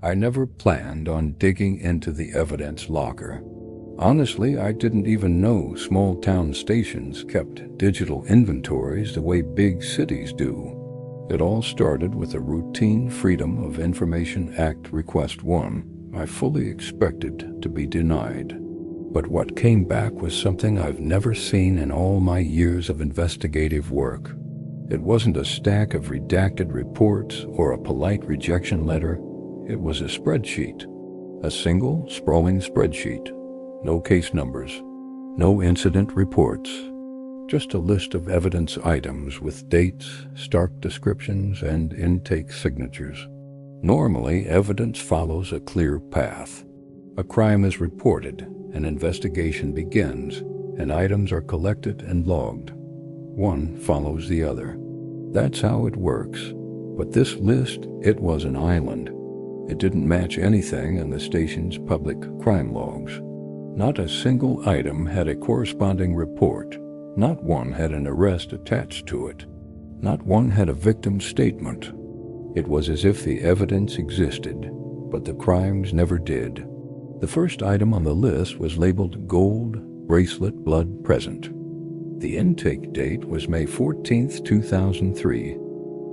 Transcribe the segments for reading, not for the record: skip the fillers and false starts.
I never planned on digging into the evidence locker. Honestly, I didn't even know small-town stations kept digital inventories the way big cities do. It all started with a routine Freedom of Information Act Request 1 I fully expected to be denied. But what came back was something I've never seen in all my years of investigative work. It wasn't a stack of redacted reports or a polite rejection letter. It was a spreadsheet. A single, sprawling spreadsheet. No case numbers. No incident reports. Just a list of evidence items with dates, stark descriptions, and intake signatures. Normally, evidence follows a clear path. A crime is reported, an investigation begins, and items are collected and logged. One follows the other. That's how it works. But this list, it was an island. It didn't match anything in the station's public crime logs. Not a single item had a corresponding report. Not one had an arrest attached to it. Not one had a victim's statement. It was as if the evidence existed, but the crimes never did. The first item on the list was labeled Gold Bracelet Blood Present. The intake date was May 14, 2003.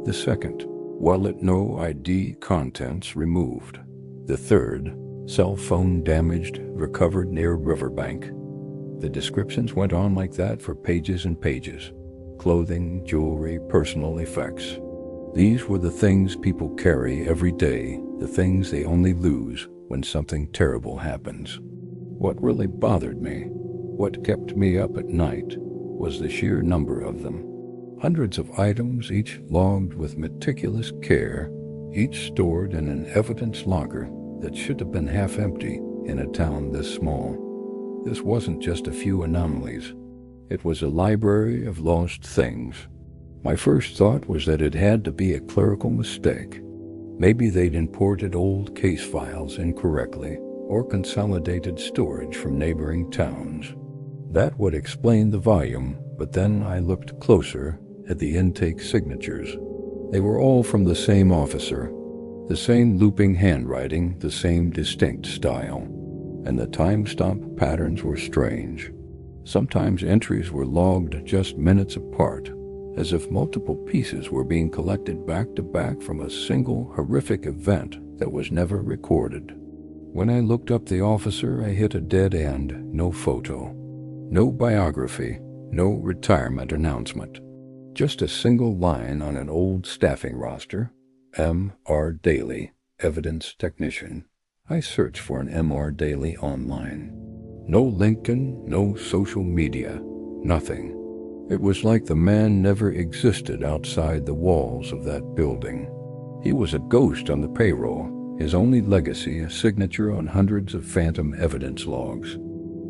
The second, Wallet No ID Contents Removed. The third, Cell phone damaged, recovered near riverbank. The descriptions went on like that for pages and pages. Clothing, jewelry, personal effects. These were the things people carry every day, the things they only lose when something terrible happens. What really bothered me, what kept me up at night, was the sheer number of them. Hundreds of items, each logged with meticulous care, each stored in an evidence locker that should have been half empty in a town this small. This wasn't just a few anomalies. It was a library of lost things. My first thought was that it had to be a clerical mistake. Maybe they'd imported old case files incorrectly or consolidated storage from neighboring towns. That would explain the volume, but then I looked closer at the intake signatures. They were all from the same officer, the same looping handwriting, the same distinct style. And the timestamp patterns were strange. Sometimes entries were logged just minutes apart, as if multiple pieces were being collected back to back from a single horrific event that was never recorded. When I looked up the officer, I hit a dead end. No photo, no biography, no retirement announcement. Just a single line on an old staffing roster, M.R. Daly, Evidence Technician. I searched for an M.R. Daly online. No LinkedIn, no social media, nothing. It was like the man never existed outside the walls of that building. He was a ghost on the payroll, his only legacy a signature on hundreds of phantom evidence logs.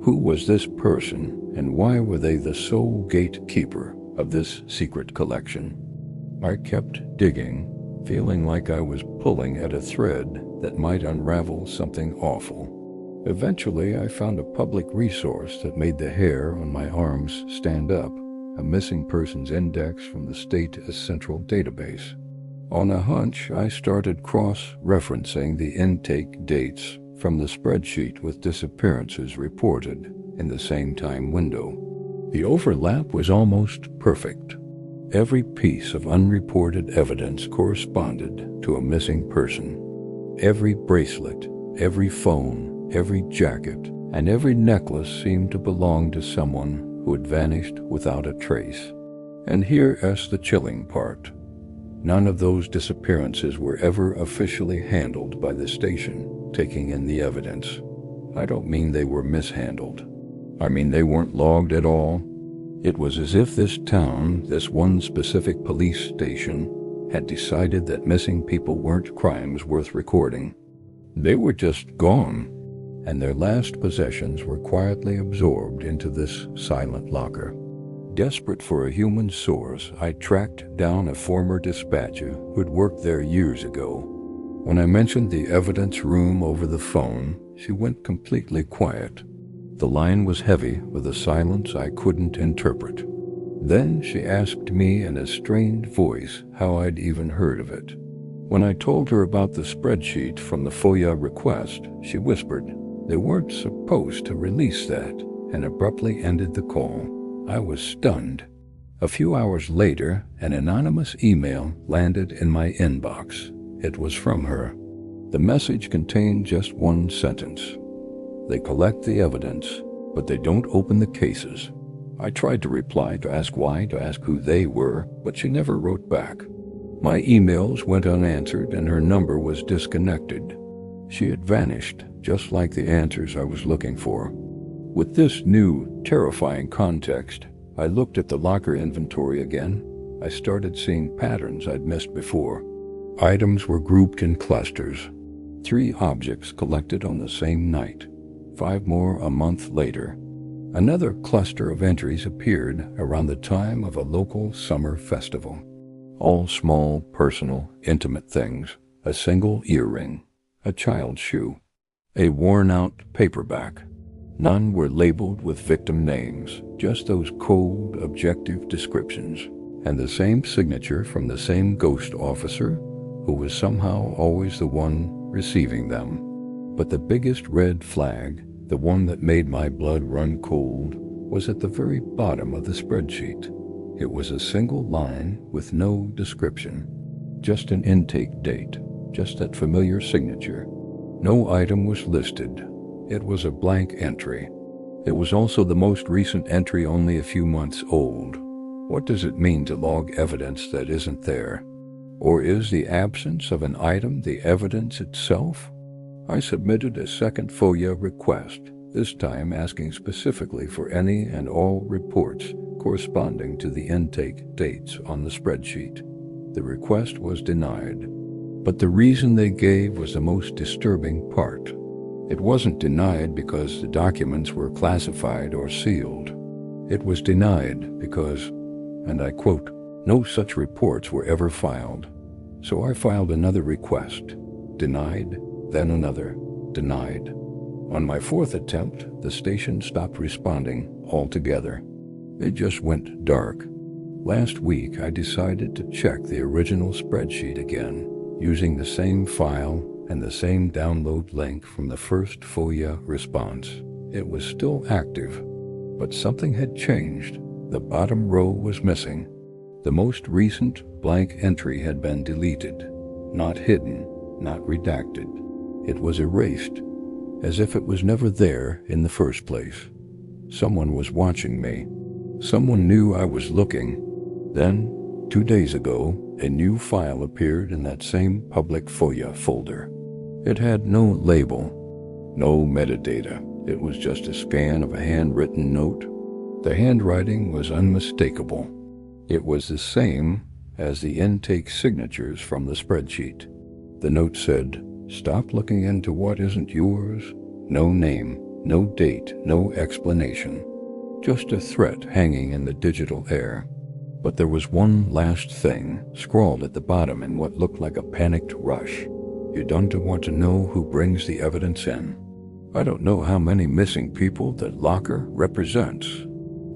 Who was this person, and why were they the sole gatekeeper of this secret collection? I kept digging, feeling like I was pulling at a thread that might unravel something awful. Eventually, I found a public resource that made the hair on my arms stand up, a missing persons index from the state central database. On a hunch, I started cross-referencing the intake dates from the spreadsheet with disappearances reported in the same time window. The overlap was almost perfect. Every piece of unreported evidence corresponded to a missing person. Every bracelet, every phone, every jacket, and every necklace seemed to belong to someone who had vanished without a trace. And here's the chilling part. None of those disappearances were ever officially handled by the station taking in the evidence. I don't mean they were mishandled. I mean they weren't logged at all. It was as if this town, this one specific police station, had decided that missing people weren't crimes worth recording. They were just gone, and their last possessions were quietly absorbed into this silent locker. Desperate for a human source, I tracked down a former dispatcher who'd worked there years ago. When I mentioned the evidence room over the phone, she went completely quiet. The line was heavy with a silence I couldn't interpret. Then she asked me in a strained voice how I'd even heard of it. When I told her about the spreadsheet from the FOIA request, she whispered, "They weren't supposed to release that," and abruptly ended the call. I was stunned. A few hours later, an anonymous email landed in my inbox. It was from her. The message contained just one sentence. "They collect the evidence, but they don't open the cases." I tried to reply, to ask why, to ask who they were, but she never wrote back. My emails went unanswered and her number was disconnected. She had vanished, just like the answers I was looking for. With this new, terrifying context, I looked at the locker inventory again. I started seeing patterns I'd missed before. Items were grouped in clusters. 3 objects collected on the same night. 5 more a month later. Another cluster of entries appeared around the time of a local summer festival. All small, personal, intimate things. A single earring, a child's shoe, a worn-out paperback. None were labeled with victim names, just those cold, objective descriptions, and the same signature from the same ghost officer who was somehow always the one receiving them. But the biggest red flag, the one that made my blood run cold, was at the very bottom of the spreadsheet. It was a single line with no description, just an intake date, just that familiar signature. No item was listed. It was a blank entry. It was also the most recent entry, only a few months old. What does it mean to log evidence that isn't there? Or is the absence of an item the evidence itself? I submitted a second FOIA request, this time asking specifically for any and all reports corresponding to the intake dates on the spreadsheet. The request was denied, but the reason they gave was the most disturbing part. It wasn't denied because the documents were classified or sealed. It was denied because, and I quote, "no such reports were ever filed." So I filed another request. Denied, then another. Denied. On my 4th attempt, the station stopped responding altogether. It just went dark. Last week, I decided to check the original spreadsheet again, using the same file and the same download link from the first FOIA response. It was still active, but something had changed. The bottom row was missing. The most recent blank entry had been deleted, not hidden, not redacted. It was erased, as if it was never there in the first place. Someone was watching me. Someone knew I was looking. Then, 2 days ago, a new file appeared in that same public FOIA folder. It had no label, no metadata. It was just a scan of a handwritten note. The handwriting was unmistakable. It was the same as the intake signatures from the spreadsheet. The note said, "Stop looking into what isn't yours." No name, no date, no explanation. Just a threat hanging in the digital air. But there was one last thing, scrawled at the bottom in what looked like a panicked rush. "You don't want to know who brings the evidence in. I don't know how many missing people that locker represents.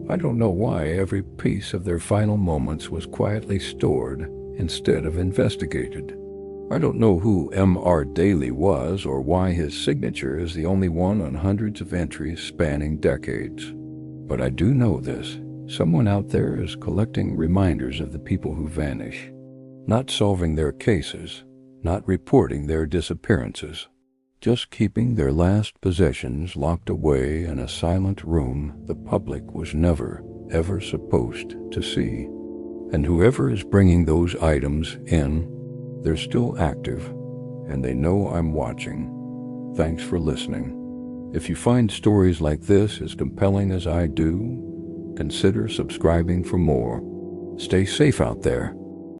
I don't know why every piece of their final moments was quietly stored instead of investigated. I don't know who M.R. Daly was or why his signature is the only one on hundreds of entries spanning decades. But I do know this. Someone out there is collecting reminders of the people who vanish, not solving their cases, not reporting their disappearances, just keeping their last possessions locked away in a silent room the public was never, ever supposed to see. And whoever is bringing those items in, they're still active, and they know I'm watching. Thanks for listening. If you find stories like this as compelling as I do, consider subscribing for more. Stay safe out there.